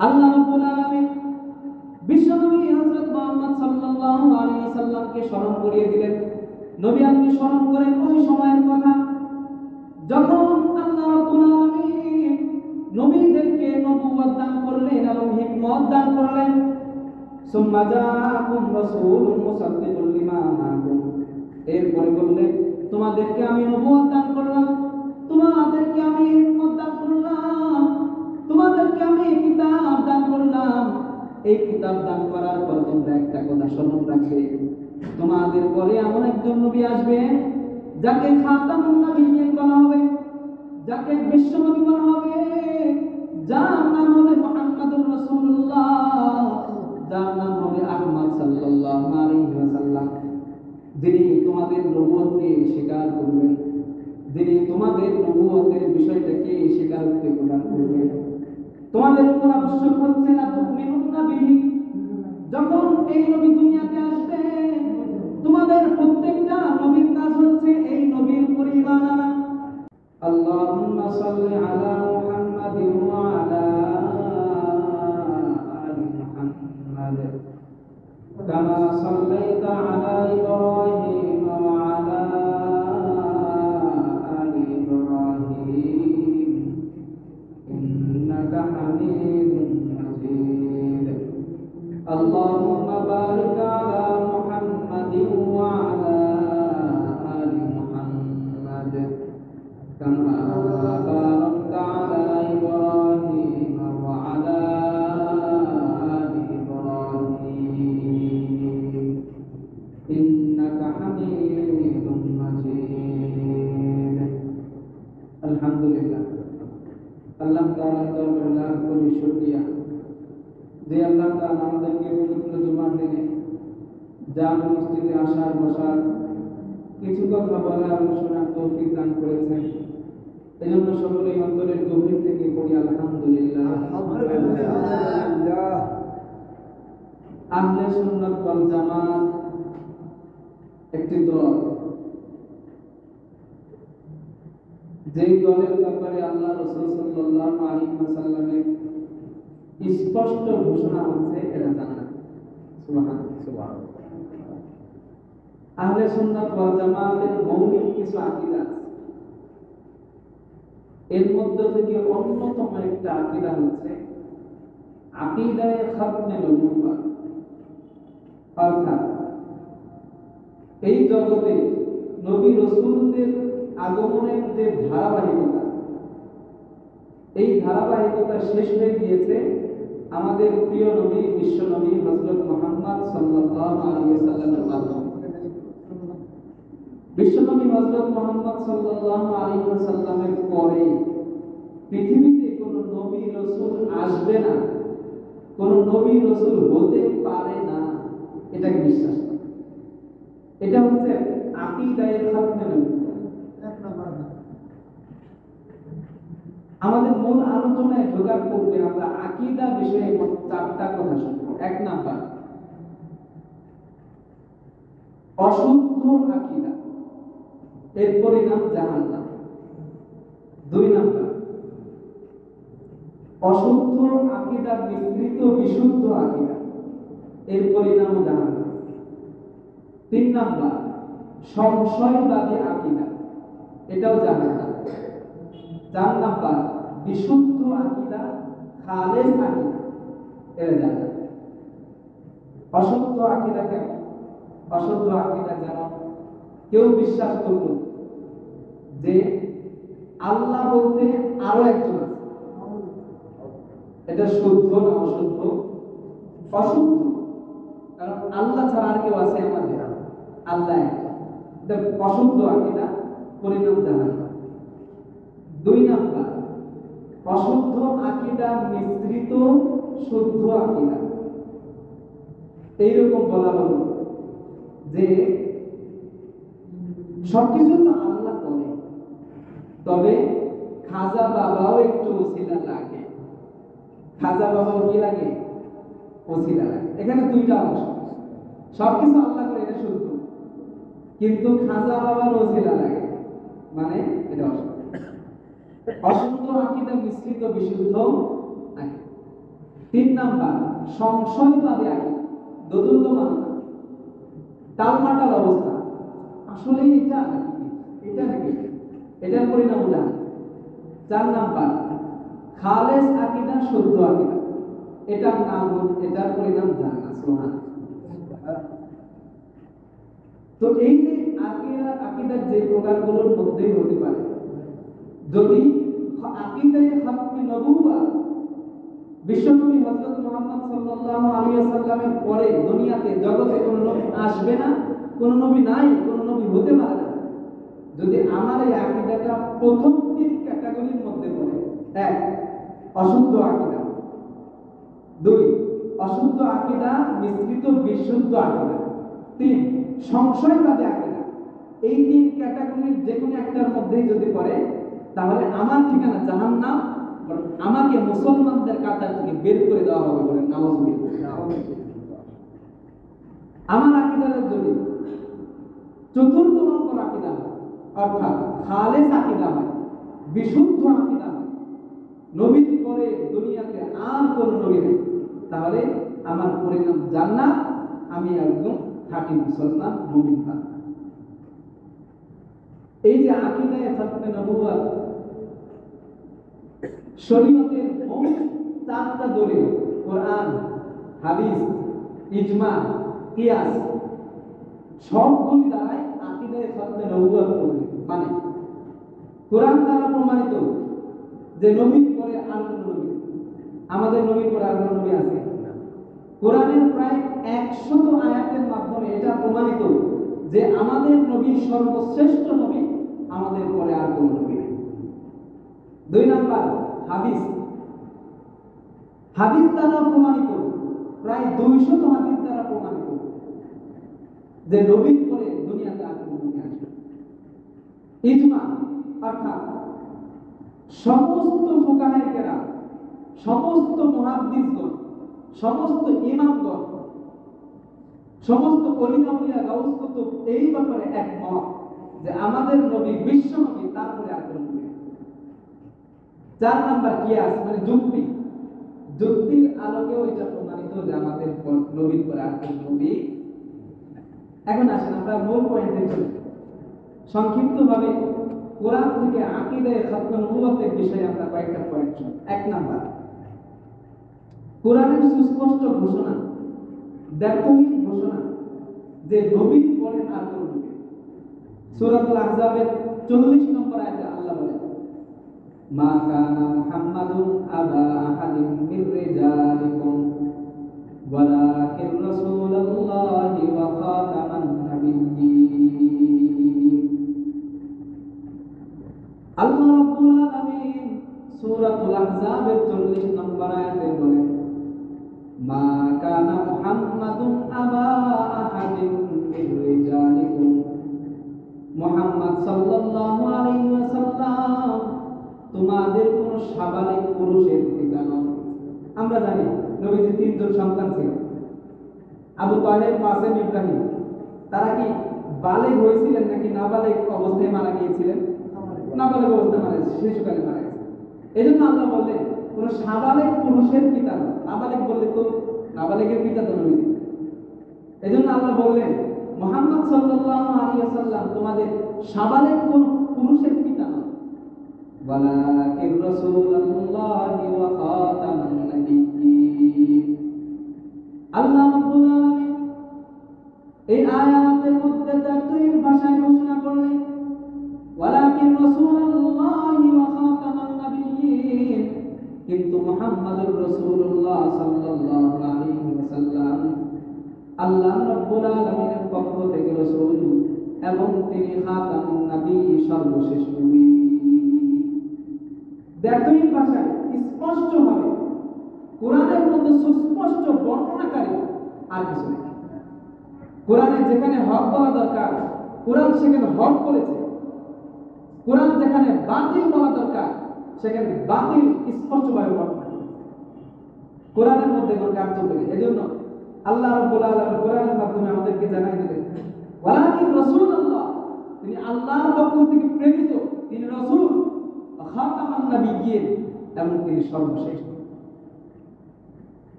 আল্লাহ রাব্বুল আলামিন বিশ্বনবী হযরত মুহাম্মদ সাল্লাল্লাহু আলাইহি ওয়াসাল্লামকে স্মরণ করিয়ে দিলেন। নবী আপনি স্মরণ করেন ওই সময়ের কথা যখন আল্লাহ রাব্বুল আলামিন নবীদেরকে নবুয়ত দান করলেন এবং হিকমত দান করলেন। সুম্মা জাআকুম রাসূলুম মুসাদ্দিকুল লিমা মাআকুম, এরপরে বললেন তোমাদেরকে আমি নবুয়ত দান করলাম, তোমাদেরকে আমি হিকমত দান করলাম, তোমাদেরকে আমি কিতাব দান করলাম। এই কিতাব দান করার পর তোমরা একটা কথা স্মরণ রাখবে, তোমাদের পরে এমন একজন নবী আসবে যাকে খাতামুন নবিয়্যিন বলা হবে, যাকে বিশ্ব নবী বলা হবে, যার নাম হবে মুহাম্মাদুর রাসূলুল্লাহ, যার নাম হবে আহমদ সাল্লাল্লাহু আলাইহি ওয়াসাল্লাম। যিনি তোমাদের নবুয়তকে স্বীকার করবেন, যিনি তোমাদের নবুয়তের বিষয়টাকে স্বীকারোক্তি প্রদান করবেন। তোমাদের উপর আবশ্যক হচ্ছে না তুমিনুনা বিহি, যখন এই নবী দুনিয়াতে আসবেন তোমাদের প্রত্যেকটা নবীর কাজ হচ্ছে এই নবীর উপর ঈমান আনা। আল্লাহুম্মা সাল্লি আলা মুহাম্মাদিন ওয়া আলা আলি মুহাম্মাদ কামা সাল্লাইতা আলা ইব্রাহিম ওয়া আলা আলি ইব্রাহিম ইন্নাকা হামিদুম মাজিদ। আল্লাহুম্মা বারিক আলা মুহাম্মাদিন ওয়া আলা আলি মুহাম্মাদ কামা বারাকতা আলা ইব্রাহিম ওয়া আলা আলি ইব্রাহিম ইন্নাকা হামিদুম মাজিদ। আলহামদুলিল্লাহ, আল্লাহ তাআলার দরবারে লাখ কোটি শুকরিয়া যে আল্লাহ তাআলা আমাদেরকে পবিত্র জুমার দিনে জামে মসজিদে আসার বসার কিছু কথা বলার এবং শোনার তৌফিক দান করেছেন। এজন্য সকলেই অন্তরের গভীর থেকে পড়ি আলহামদুলিল্লাহ। আলহামদুলিল্লাহ। আহলে সুন্নাত ওয়াল জামাত একটি দল, যেই দলের ব্যাপারে আল্লাহ রাসূল সাল্লাল্লাহু আলাইহি ওয়াসাল্লামের স্পষ্ট ঘোষণা হচ্ছে এরা জান্নাত। সুবহানাল্লাহ। আহলে সুন্নাত ওয়াল জামাতের মৌলিক কিছু আকীদা আছে, এর মধ্যে থেকে অন্যতম একটা আকীদা হচ্ছে আকীদায়ে খাতমে নবুওয়াত, অর্থাৎ এই জগতে নবী রাসূলদের আগমনের যে ধারাবাহিকতা, এই ধারাবাহিকতা শেষ হয়ে গিয়েছে আমাদের প্রিয় নবী বিশ্ব নবী হযরত মুহাম্মদ সাল্লাল্লাহু আলাইহি ওয়াসাল্লামের মাধ্যমে। বিশ্ব নবী হযরত মুহাম্মদ সাল্লাল্লাহু আলাইহি ওয়াসাল্লামের পরে পৃথিবীতে কোনো নবী রাসূল আসবে না, কোনো নবী রাসূল হতে পারে না, এটাকে বিশ্বাস করে। এটা হচ্ছে আকীদায়ে খাতমে নবুওয়াত। আমাদের মূল আলোচনায় ঢোকার পূর্বে আমরা আকীদা বিষয়ে চারটা কথা শুনবো। এক নাম্বার, অশুদ্ধ আকীদা, এর পরিণাম জাহান্নাম। দুই নাম্বার, অশুদ্ধ আকীদা মিশ্রিত বিশুদ্ধ আকীদা, এর পরিণাম জাহান্নাম। তিন নাম্বার, সংশয়বাদী আকীদা, এটাও জাহান্নাম। চার নাম্বার, বিশুদ্ধ আকীদা, খালেস আকীদা, এরা জান্নাত। অশুদ্ধ আকীদা কেমন? অশুদ্ধ আকীদা যেমন কেউ বিশ্বাস করল যে আল্লাহ বলতে আরো একজন আছে, এটা শুদ্ধ না অশুদ্ধ? অশুদ্ধ, কারণ আল্লাহ ছাড়া আর কেউ আছে আমাদের? আল্লাহ একজন। এটা অশুদ্ধ আকীদা, পরিণাম জাহান্নাম। দুই নাম্বার, অশুদ্ধ আকীদা মিশ্রিত শুদ্ধ আকীদা। এইরকম বলা হলো যে সবকিছু তো আল্লাহ করে, তবে খাজা বাবাও একটু ওসিলা লাগে। খাজা বাবাও কি লাগে? ওসিলা লাগে। এখানে দুইটা অংশ, সবকিছু আল্লাহ করে এটা শুদ্ধ, কিন্তু খাজা বাবার ওসিলা লাগে, মানে এটা অশুদ্ধ। অশুদ্ধ আকীদা মিশ্রিত বিশুদ্ধ আকীদা। তিন নাম্বার সংশয়বাদী আকীদা, দোদুল্য মানা, টালমাটাল অবস্থা, আসলে এটা নাকি এটার পরিণাম জান। চার নাম্বার খালেস আকীদা, শুদ্ধ আকীদা, এটার নাম এটার পরিণাম জান না। সুবহানাল্লাহ। তো এই যে আকীদার যে প্রকারগুলোর মধ্যেই হতে পারে, যদি আকীদায়ে খাতমে নবুওয়াত বিশ্বনবী হযরত মুহাম্মদ সাল্লাল্লাহু আলাইহি ওয়াসাল্লামের পরে দুনিয়াতে জগতে কোনো নবী আসবে না, কোনো নবী নাই, কোনো নবী হতে পারে না, যদি আমার এই আকীদাটা প্রথম তিন ক্যাটাগরির মধ্যে পড়ে, এক অশুদ্ধ আকীদা, দুই অশুদ্ধ আকীদা মিশ্রিত বিশুদ্ধ আকীদা, তিন সংশয়বাদী আকীদা, এই তিন ক্যাটাগরির যে কোনো একটার মধ্যেই যদি পড়ে, তাহলে আমার ঠিকানা জাহান্নাম, আমাকে মুসলমানদের কাতার থেকে বের করে দেওয়া হবে বলেন নাউযুবিল্লাহ। আমার আকীদার যদি চতুর্থ নম্বর আকীদা হয়, অর্থাৎ খালেস আকীদা হয়, বিশুদ্ধ আকীদা হয়, নবীর পরে দুনিয়াতে আর কোন নবী নেই, তাহলে আমার পরিণাম জান্নাত, আমি একদম খাঁটি মুসলমান মুমিন। এই যে আকীদায়ে খাতমে নবুওয়াত, শরীয়তের মূল চারটা দলিল, কোরআন, হাদিস, ইজমা, কিয়াস, সবগুলি দ্বারাই আকীদায়ে খাতমে নবুওয়াত মানে কোরআন দ্বারা প্রমাণিত যে নবীর পরে আর কোন নবী, আমাদের নবীর পরে আর কোন নবী আছে? কোরআনের প্রায় 100 আয়াতের মাধ্যমে এটা প্রমাণিত যে আমাদের নবী সর্বশ্রেষ্ঠ নবী, আমাদের পরে আর কোন নবী নেই। দুই নাম্বার হাদিস, হাদিস দ্বারা প্রমাণিত, প্রায় 200 হাদিস দ্বারা প্রমাণিত যে নবীর পরে দুনিয়াতে আর কোন নবী আসবে। ইজমা, অর্থাৎ সমস্ত ফুকাহায়ে কেরাম, সমস্ত মুহাদ্দিসগণ, সমস্ত ইমামগণ, সমস্ত ওলি আউলিয়া গাউস কুতুব এই ব্যাপারে একমত যে আমাদের নবী বিশ্ব নবী, তারপরে আর কোন নবী। চার নাম্বার কিয়াস, মানে যুক্তি, যুক্তির আলোকেও এটা প্রমাণিত যে আমাদের নবীর পরে আর কোন নবী। এখন আসেন আমরা মূল পয়েন্টে চলে। সংক্ষিপ্তভাবে কোরআন থেকে আকীদায়ে খাতমে নবুওয়াতের বিষয়ে আমরা কয়েকটা পয়েন্ট শুনি। এক নাম্বার, কোরআনের সুস্পষ্ট ঘোষণা, দ্ব্যর্থহীন ঘোষণা যে নবীর পরে আর কোন নবী। সূরাতুল আহজাবের 40 নম্বর আয়াতে আল্লাহ বলেন, মা কানা মুহাম্মাদুন আবা আহাদিন মির রিজালিকুম ওয়ালাকিন রাসূলুল্লাহি ওয়া খাতামান নাবিয়্যিন। আল্লাহ রাব্বুল আলামিন সূরাতুল আহজাবের 40 নম্বর আয়াতে বলেন, মা কানা মুহাম্মাদুন আবা আহাদিন মির রিজালিকুম, মুহাম্মদ সাল্লাল্লাহু আলাইহি ওয়াসাল্লাম তোমাদের কোন সাবালিক পুরুষের পিতা নন। আমরা জানি নবীজির 3 জন সন্তান ছিল, আবু তাহের, কাসেম, ইব্রাহিম। তারা কি বালেগ হয়েছিলেন নাকি নাবালেগ অবস্থায় মারা গিয়েছিলেন? নাবালেগ অবস্থায় মারা গেছে, শিশুকালে মারা গেছে। এজন্য আল্লাহ বললেন কোন সাবালেগ পুরুষের পিতা নন। নাবালেগ বললে তো নাবালেগের পিতা তো নবীজি। এজন্য আল্লাহ বললেন মুহাম্মদ সাল্লাল্লাহু আলাইহি ওয়াসাল্লাম তোমাদের সাবালেগ কোন পুরুষের পিতা নন, ওয়ালাকিন রাসূলুল্লাহি ওয়া খাতামান নাবিয়্যিন। আল্লাহ রাব্বুল আলামিন এই আয়াতের মধ্যে তাকদীর ভাষায় ঘোষণা করলেন, ওয়ালাকিন রাসূলুল্লাহি ওয়া খাতামান নাবিয়্যিন, কিন্তু মুহাম্মদুর রাসূলুল্লাহ সাল্লাল্লাহু আলাইহি ওয়াসাল্লাম আল্লাহ রাব্বুল আলামিনের পক্ষ থেকে রাসূল এবং তিনি খাতামুন নবী, সর্বশেষ নবী। দ্ব্যর্থহীন ভাষায় স্পষ্টভাবে কোরআনের মধ্যে সুস্পষ্ট বর্ণনাকারী আর কিছু নেই। কোরআনে যেখানে হক বলা দরকার কোরআন সেখানে হক বলেছে, কোরআন যেখানে বাতিল বলা দরকার সেখানে বাতিল স্পষ্টভাবে বর্ণনা করেছে। কোরআনের মধ্যে কোনো কার্যক্রম নেই। এজন্য আল্লাহ রাব্বুল আলামিন কোরআনের মাধ্যমে আমাদেরকে জানাই দিলেন, ওয়ালাকিন রাসূলুল্লাহ, তিনি আল্লাহর পক্ষ থেকে প্রেরিত, তিনি রাসূল, খাতামান নাবিয়্যিন, এবং তিনি সর্বশেষ।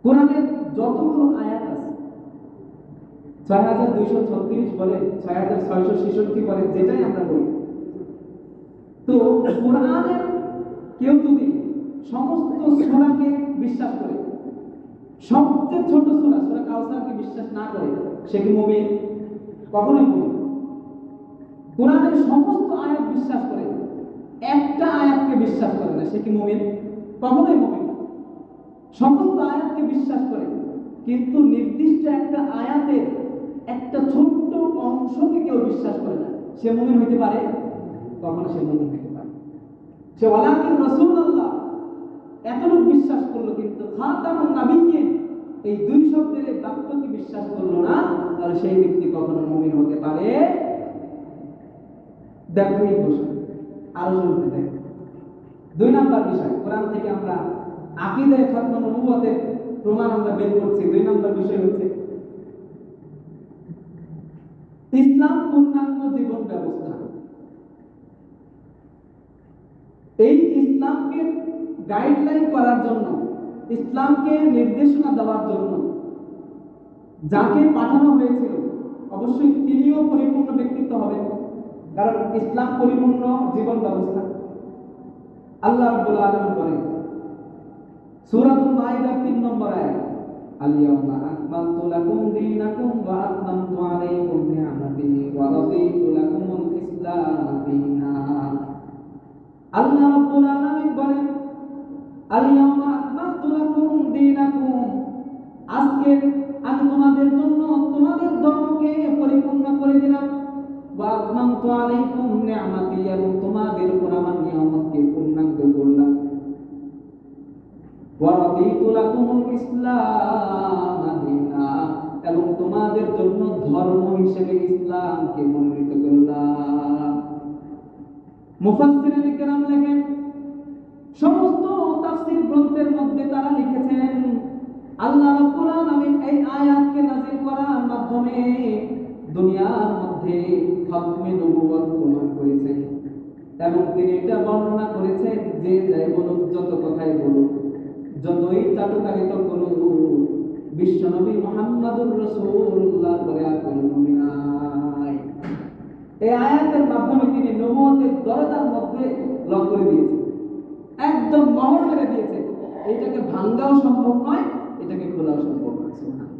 কোরআনের যতগুলো আয়াত আছে ৬২৩৬ বলে ৬৬৬৬ বলে, যেটাই আমরা বলি, তো কোরআনের কেউ যদি সমস্ত সূরাকে বিশ্বাস করে, সবচেয়ে ছোট সূরা সূরা কাউসারকে বিশ্বাস না করে, সে কি মুমিন? কখনোই মুমিন। কোরআনের সমস্ত আয়াত বিশ্বাস করে, একটা আয়াতকে বিশ্বাস করে না, সে কি মুমিন? কখনোই মুমিন না। সমস্ত আয়াতকে বিশ্বাস করে কিন্তু নির্দিষ্ট একটা আয়াতের একটা ছোট্ট অংশকে কেউ বিশ্বাস করে না, সে মুমিন হইতে পারে? কখনো সে মুমিন হইতে পারে? সে ওয়ালাকিন রাসূলুল্লাহ এতটুকু বিশ্বাস করলো কিন্তু খাতামুন নাবিয়্যিন এই দুই শব্দের বাক্যকে বিশ্বাস করলো না, তাহলে সেই ব্যক্তি কখনো মুমিন হতে পারে? দেখো এই প্রশ্ন আরো শুনতে দেখো। ২ নাম্বার বিষয়, কোরআন থেকে আমরা আকীদায়ে খতম নবুয়তের প্রমাণ আমরা বের করছি। ২ নাম্বার বিষয় হচ্ছে ইসলাম পূর্ণাঙ্গ জীবন ব্যবস্থা। এই ইসলামকে গাইডলাইন করার জন্য, ইসলামকে নির্দেশনা দেওয়ার জন্য যাকে পাঠানো হয়েছিল অবশ্যই তিনিও পরিপূর্ণ ব্যক্তিত্ব হবেন, কারণ ইসলাম পরিপূর্ণ জীবন ব্যবস্থা। আল্লাহ রাব্বুল আলামিন বলেন সূরাতুল মাইদার ৩ নম্বর আয়াত, আল-ইয়াওমা আকমালতু লাকুম দীনাকুম ওয়া আতমামতু আলাইকুম নি'মাতি ওয়া রাদিতু লাকুমুল ইসলাম দীনা। আল্লাহ রাব্বুল আলামিন বলেন আল-ইয়াওমা আকমালতু লাকুম দীনাকুম, আজকে আমি তোমাদের জন্য তোমাদের ধর্মকে পরিপূর্ণ করে দিলাম, ওয়া আতমামতু আলাইকুম নি'মাতি, এবং তোমাদের উপর আমার নিয়ামতকে পূর্ণাঙ্গ করলাম, ওয়া রাদিতু লাকুমুল ইসলাম দীনা, এবং তোমাদের জন্য ধর্ম হিসেবে ইসলামকে মনোনীত করলাম। মুফাসসিরিনে কেরাম লেখেন, সমস্ত তাফসীর গ্রন্থের মধ্যে তারা লিখেছেন আল্লাহ রাব্বুল আলামিন এই আয়াতকে নাযিল করার মাধ্যমে দুনিয়ার মধ্যে খতমে নবুয়ত প্রমাণ করেছেন, এবং তিনি এটা বর্ণনা করেছেন যে যাই বলুক, যত কথাই বলুক, যতই চাটুকারিতা করুক, বিশ্বনবী মুহাম্মদুর রাসূলুল্লাহ করে আর কোনো নবী নাই। এই আয়াতের মাধ্যমে তিনি নবুয়তের দরজার মধ্যে লক করে দিয়েছেন, একদম মোহর মেরে দিয়েছেন। এটাকে ভাঙাও সম্ভব নয়, এটাকে খোলাও সম্ভব নয়। সুবহানাল্লাহ।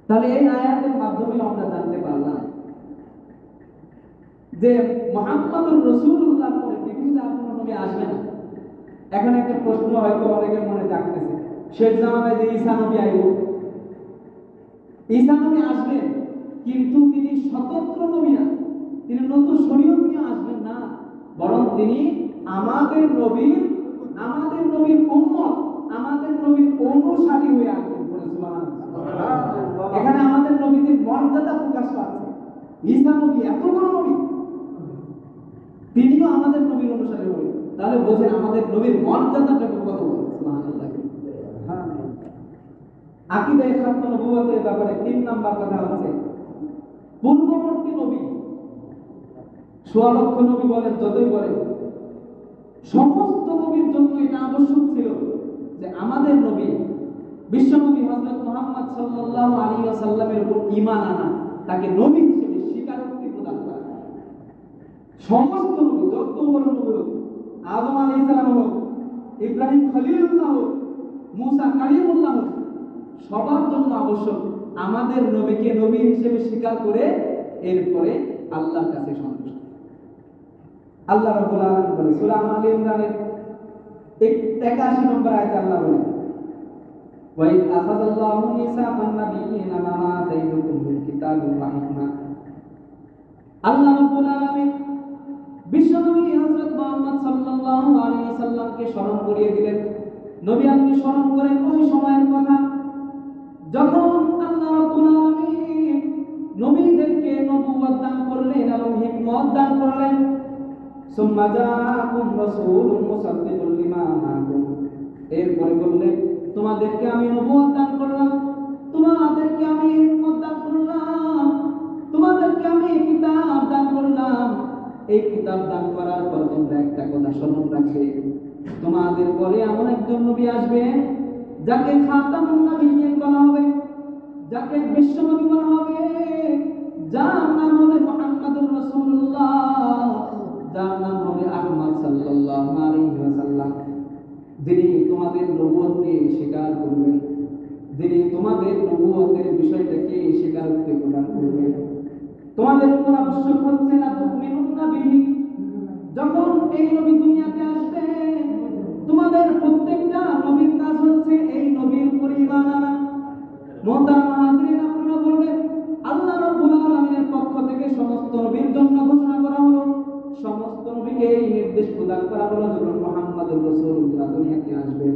তাহলে এই আয়াতের মাধ্যমে আমরা জানতে পারলাম যে মুহাম্মদুর রাসূলুল্লাহ পরে পৃথিবীতে আর কোনো নবী আসবে না। এখন একটা প্রশ্ন হয়তো অনেকের মনে জাগতেছে, শেষ জামানায় যে ঈসা নবী আইব, ঈসা নবী আসবেন কিন্তু তিনি স্বতন্ত্র নবী না, তিনি নতুন শরীয়ত নিয়ে আসবেন না, বরং তিনি আমাদের নবীর উম্মত, আমাদের নবীর অনুসারী হয়ে আসবেন। সুবহানাল্লাহ। এখানে আমাদের নবীদের মর্যাদা প্রকাশ পাচ্ছে। ঈসা নবী এত বড় নবী, তিনিও আমাদের নবীর অনুসারী হবেন, তাহলে বোঝেন আমাদের নবীর মর্যাদাটা কত বড়। সুবহানাল্লাহ। আকীদায়ে খতম নবুয়তের ব্যাপারে ৩ নাম্বার কথা হচ্ছে পূর্ববর্তী নবী, ১৬ লক্ষ নবী বলেন, যতই বলেন, সমস্ত নবীর জন্য এটা আবশ্যক ছিল যে আমাদের নবী বিশ্বনবী হযরত মুহাম্মদ সাল্লাল্লাহু আলাইহি ওয়াসাল্লামের উপর ঈমান আনা, তাকে নবী হিসেবে স্বীকারোক্তি প্রদান করা। সমস্ত নবী, যত বড় নবী হোক, আদম আলাইহিস সালাম হোক, ইব্রাহিম খলিলুল্লাহ হোক, মুসা কালিমুল্লাহ হোক, সবার জন্য আবশ্যক আমাদের নবীকে নবী হিসেবে স্বীকার করে এরপরে আল্লাহর কাছে সন্তুষ্ট। আল্লাহ রাব্বুল আলামিন বলেন সূরা আলে ইমরানের ৮১ নম্বর আয়াতে আল্লাহ বলেন ওয়া ইয আখাযাল্লাহু মিসাকান নাবিয়্যিনা মা আতাইতুকুম মিন কিতাবিন ওয়া হিকমা। আল্লাহ রাব্বুল আলামিন বিশ্বনবী হযরত মুহাম্মদ সাল্লাল্লাহু আলাইহি ওয়াসাল্লামকে স্মরণ করিয়ে দিলেন। নবী আপনি স্মরণ করেন ওই সময়ের কথা যখন আল্লাহ রাব্বুল আলামিন নবীদেরকে নবুয়ত দান করলেন এবং হিকমত দান করলেন। সুম্মা জাআকুম রাসূলুম মুসাদ্দিকুল লিমা মাআকুম, এরপরে বললেন তোমাদেরকে আমি নবুয়ত দান করলাম, তোমাদেরকে আমি হিকমত দান করলাম, তোমাদেরকে আমি কিতাব দান করলাম। এই কিতাব দান করার পর তোমরা একটা কথা স্মরণ রাখবে, তোমাদের পরে এমন একজন নবী আসবে যাকে খাতামুন নবিয়্যিন বলা হবে, যাকে বিশ্ব নবী বলা হবে, যার নাম হবে মুহাম্মাদুর রাসূলুল্লাহ, যার নাম হবে আহমদ সাল্লাল্লাহু আলাইহি ওয়াসাল্লাম, যিনি তোমাদের নবুয়তকে স্বীকার করবেন, যিনি তোমাদের নবুয়তের বিষয়টাকে স্বীকারোক্তি প্রদান করবেন। তোমাদের উপর আবশ্যক হচ্ছে না তুমিনুনা বিহি, যখন এই নবী দুনিয়াতে আসবেন তোমাদের প্রত্যেকটা নবীর কাজ হচ্ছে এই নবীর উপর ঈমান আনা। মুহতারাম হাজিরিন, আপনারা বলবেন আল্লাহ রাব্বুল আলামিনের পক্ষ থেকে সমস্ত নবীর জন্য ঘোষণা করা হলো, সমস্ত নবীকে এই নির্দেশ প্রদান করা হলো, যখন মুহাম্মাদুর রাসূলুল্লাহ দুনিয়াতে আসবেন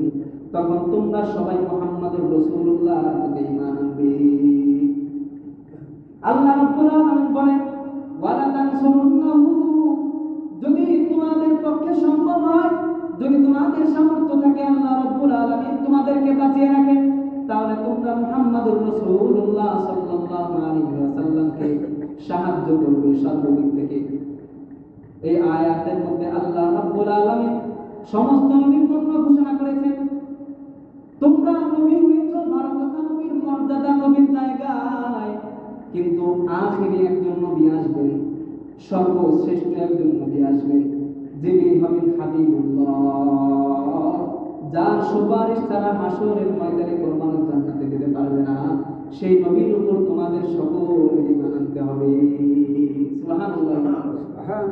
তখন তোমরা সবাই মুহাম্মাদুর রাসূলুল্লাহর প্রতি ঈমান আনবে। আল্লাহ রাব্বুল আলামিন বলেন ওয়ালা তানসুরুন্নাহু, যদি তোমাদের পক্ষে সম্ভব হয়, যদি তোমাদের সামর্থ্য থাকে, আল্লাহ রাব্বুল আলামিন তোমাদেরকে বাঁচিয়ে রাখেন, তাহলে তোমরা মুহাম্মাদুর রাসূলুল্লাহ সাল্লাল্লাহু আলাইহি ওয়াসাল্লামকে সাহায্য করবে সর্বদিক থেকে। এই আয়াতের মধ্যে আল্লাহ রাব্বুল আলামিন সমস্ত নবীর জন্য ঘোষণা করেছেন তোমরা নবী হয়েছো, ভালো কথা, নবীর মর্যাদা, নবীর জায়গায়, কিন্তু আখিরে একজন নবী আসবেন, সর্বশ্রেষ্ঠ একজন নবী আসবেন, যিনি হবেন হাবিবুল্লাহ, যার সুপারিশ ছাড়া হাসরের ময়দানে কোনো মানুষ জান্নাতে যেতে পারবে না। সেই নবীর উপর তোমাদের সকলকে ঈমান আনতে হবে। সুবহানাল্লাহ।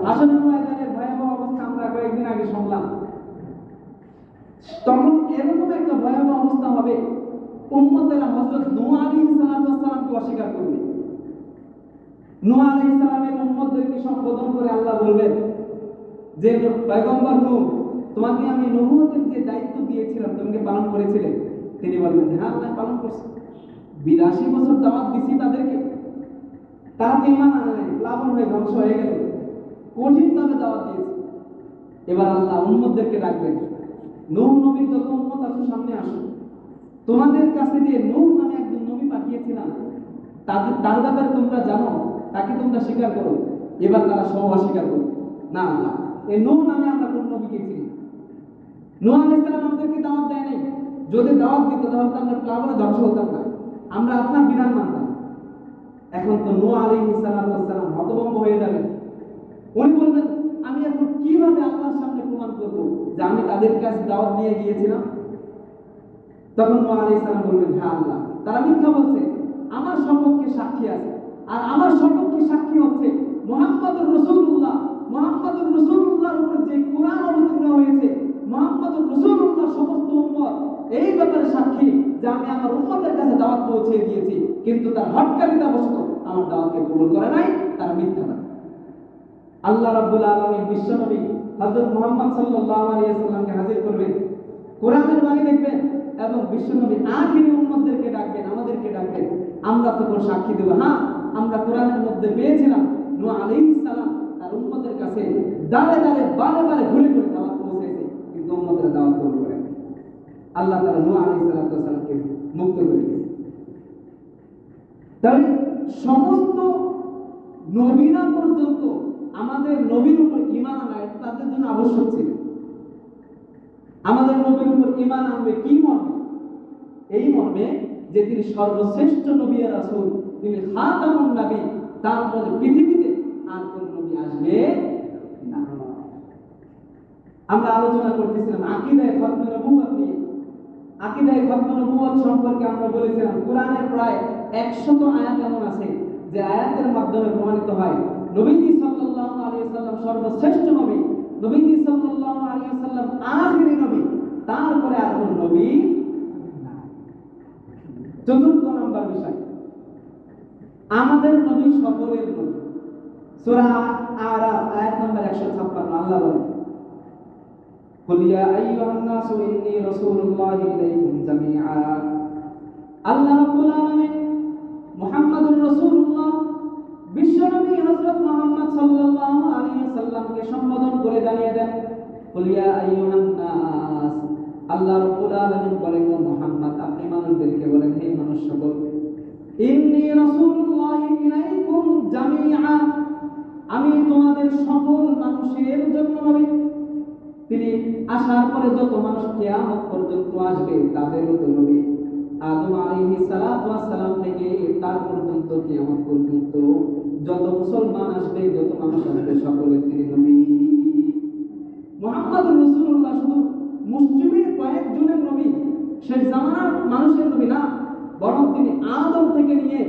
হাসরের ময়দানের ভয়াবহ অবস্থা আমরা কয়েকদিন আগে শুনলাম। তখন এরকম একটা ভয়াবহ অবস্থা হবে, উম্মতেরা হযরত নূহ আলাইহিস সালামকে অস্বীকার করবে। নূহ আলাইহিস সালামের উম্মতদেরকে সম্বোধন করে আল্লাহ বলবেন যে পয়গম্বর নূহ, তোমাকে আমি নবুয়তের যে দায়িত্ব দিয়েছিলাম তুমি কি পালন করেছিলে? তিনি বলবেন হ্যাঁ আল্লাহ পালন করছি, 82 বছর দাওয়াত দিছি তাদেরকে, তারা তো ঈমান আনে নাই, প্লাবন হয়ে ধ্বংস হয়ে গেল, কঠিনভাবে দাওয়াত দিয়েছি। এবার আল্লাহ উম্মতদেরকে ডাকবেন, নূহ নবীর যত উম্মত আছে সামনে আসো, তোমাদের কাছে যে নূহ নামে একজন নবী পাঠিয়েছিলাম তার ব্যাপারে তোমরা জানো, তাকে তোমরা স্বীকার করো। এবার তারা সব অস্বীকার করবে, না না, এই নূহ নামে আমরা কোন নবীকে চিনি। নূহ আলাইহিস সালাম আমাদেরকে দাওয়াত দেয় নাই, যদি দাওয়াত দিত তাহলে আমরা প্লাবনে ধ্বংস হতাম না, আমরা আপনার বিধান মানতাম। এখন তো নূহ আলাইহিস সালাম হতভম্ব হয়ে যাবেন, উনি বলবেন আমি এখন কিভাবে আল্লাহর সামনে প্রমাণ করব যে আমি তাদের কাছে দাওয়াত নিয়ে গিয়েছিলাম? তখন নূহ আলাইহিস সালাম বলবেন হ্যাঁ আল্লাহ, তারা মিথ্যা বলছে, আমার সপক্ষে সাক্ষী আছে, আর আমার সপক্ষে সাক্ষী হচ্ছে মুহাম্মাদুর রাসূলুল্লাহ। মুহাম্মাদুর রাসূলুল্লাহর উপর যে কোরআন অবতীর্ণ হয়েছে, মুহাম্মাদুর রাসূলুল্লাহ সমস্ত উম্মত এই ব্যাপারে সাক্ষী যে আমি আমার উম্মতের কাছে দাওয়াত পৌঁছে দিয়েছি, কিন্তু তার হটকারিতা বশত আমার দাওয়াতকে কবুল করে নাই, তারা মিথ্যাবাদী। আল্লাহ রাব্বুল আলামিন বিশ্বনবী হযরত মুহাম্মদ সাল্লাল্লাহু আলাইহি ওয়াসাল্লামকে হাজির করবেন, কোরআনের বাণী দেখবেন এবং বিশ্বনবী আখিরি উম্মতদেরকে ডাকবেন, আমাদেরকে ডাকবেন, আমরা তখন সাক্ষী দেব হ্যাঁ আমরা কোরআনের মধ্যে পেয়েছিলাম নূহ আলাইহিস সালাম তার উম্মতের কাছে দাঁড়ে দাঁড়ে বারে বারে ঘুরে ঘুরে দাওয়াত পৌঁছেছে, কিন্তু উম্মতেরা দাওয়াত কবুল করে না। আল্লাহ তাআলা নূহ আলাইহিস সালামকে মুক্ত করে দিয়েছেন। তাই সমস্ত নবীরা পর্যন্ত আমাদের নবীর উপর ঈমান আনা তাদের জন্য আবশ্যক ছিল। আমাদের নবীর উপর ঈমান আনবে কি মর্মে? এই মর্মে যে তিনি সর্বশ্রেষ্ঠ নবী আর রাসূল, তিনি খাতামুন নবী, তারপরে পৃথিবীতে আর কোন নবী আসবে না। আমরা আলোচনা করতেছিলাম আকীদায়ে খতমে নবুয়ত নিয়ে। আকীদায়ে খতমে নবুয়ত সম্পর্কে আমরা বলেছিলাম কোরআনের প্রায় 100 আয়াত এমন আছে যে আয়াতের মাধ্যমে প্রমাণিত হয় নবীজি সাল্লাল্লাহু আলাইহি ওয়াসাল্লাম সর্বশ্রেষ্ঠ নবী, নবীজি সাল্লাল্লাহু আলাইহি ওয়াসাল্লাম আখিরি নবী, তারপরে আর কোন নবী না। চতুর্থ নাম্বার বিষয়, আমাদের নবী সকলের নবী। সূরা আরাফ আয়াত নাম্বার 156 আল্লাহ বলেন কুল ইয়া আইয়ুহান নাসু ইন্নী রাসূলুল্লাহি ইলাইকুম জামিআ। আল্লাহ রাব্বুল আলামিন মুহাম্মাদুর রাসূলুল্লাহ বিশ্বনবী হযরত মুহাম্মদ সাল্লাল্লাহু আলাইহি ওয়াসাল্লামকে সম্বোধন করে জানিয়ে দেন কুল ইয়া আইয়ুহান নাস। আল্লাহ রাব্বুল আলামিন বলেন মুহাম্মদ আপনি মানুষদেরকে বলেন হে মানুষ সকল, ইন্নী রাসূলুল্লাহি ইলাইকুম জামিআ, আমি তোমাদের সকল মানুষের জন্য নবী। তিনি আসার পরে যত মানুষ কিয়ামত পর্যন্ত আসবে তাদেরও তো নবী আদম আলাইহিস সালাতু ওয়াস সালাম থেকে তার পর্যন্ত কিয়ামত পর্যন্ত যত মুসলমান আসবে যত মানুষ আসবে সকলের তিনি নবী। মুহাম্মদুর রাসূলুল্লাহ শুধু মুসলিমের কয়েকজনের নবী, শেষ জামানার মানুষের নবী না, বরং তিনি আদম থেকে নিয়ে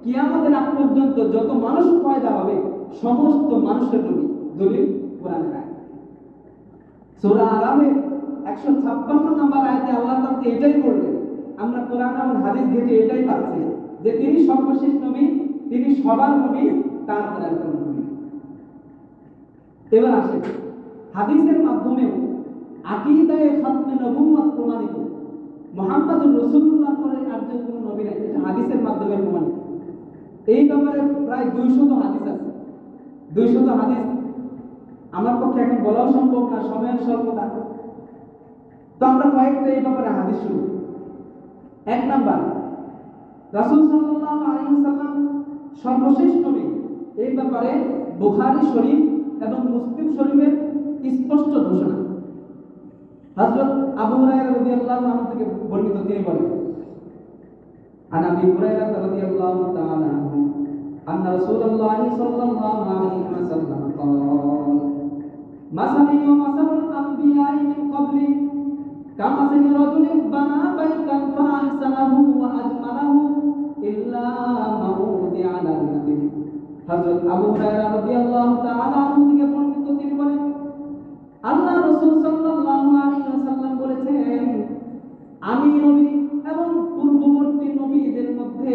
কিয়ামতের আগ পর্যন্ত যত মানুষ পয়দা হবে সমস্ত মানুষের নবী। দলিল কোরআনে আয়াত। সূরা আরাফের 156 নম্বর আয়াতে আল্লাহ তাআলা এটাই বললেন। আমরা কোরআন এবং হাদিস ঘেঁটে এটাই পাচ্ছি যে তিনি সর্বশেষ নবী, তিনি সবার নবী, তারপরে একজন নবী। এবার আসে হাদিসের মাধ্যমেও আকীদায়ে খাতমে নবুওয়াত প্রমাণিত। মুহাম্মদুর রাসূলুল্লাহ পরে আর যে কোনো নবী নাই, এটা হাদিসের মাধ্যমে প্রমাণিত। এই ব্যাপারে প্রায় 200 হাদিস আছে। 200 হাদিস আমার পক্ষে এখন বলাও সম্ভব না, সময়ের স্বল্পতা। তো আমরা কয়েকটা এই ব্যাপারে হাদিস শুনি। 1 নাম্বার, রাসূল সাল্লাল্লাহু আলাইহি ওয়াসাল্লাম সর্বশেষ নবী, এই ব্যাপারে বুখারী শরীফ এবং মুসলিম শরীফের স্পষ্ট ঘোষণা। হযরত আবু হুরায়রা রাদিয়াল্লাহু আনহু থেকে বর্ণিত, তিনি বলেন, আন আবি হুরায়রা রাদিয়াল্লাহু তাআলা আনহু আন্না রাসূলুল্লাহ সাল্লাল্লাহু আলাইহি ওয়াসাল্লাম قال মাসালি ওয়া মাসালুল আমবিয়া'i মিন ক্বাবলি কামাসালি রাজুলিন বানা বাইতান ফাহসানাহু ওয়া আজমালাহু ইল্লা মাউদিআ লাবিনাতিহি। হযরত আবু হুরায়রা রাদিয়াল্লাহু তাআলা আনহু থেকে বর্ণিত, তিনি বলেন, আল্লাহ রাসূল সাল্লাল্লাহু আলাইহি ওয়াসাল্লাম বলেছেন, আমি নবী এবং পূর্ববর্তী নবীদের মধ্যে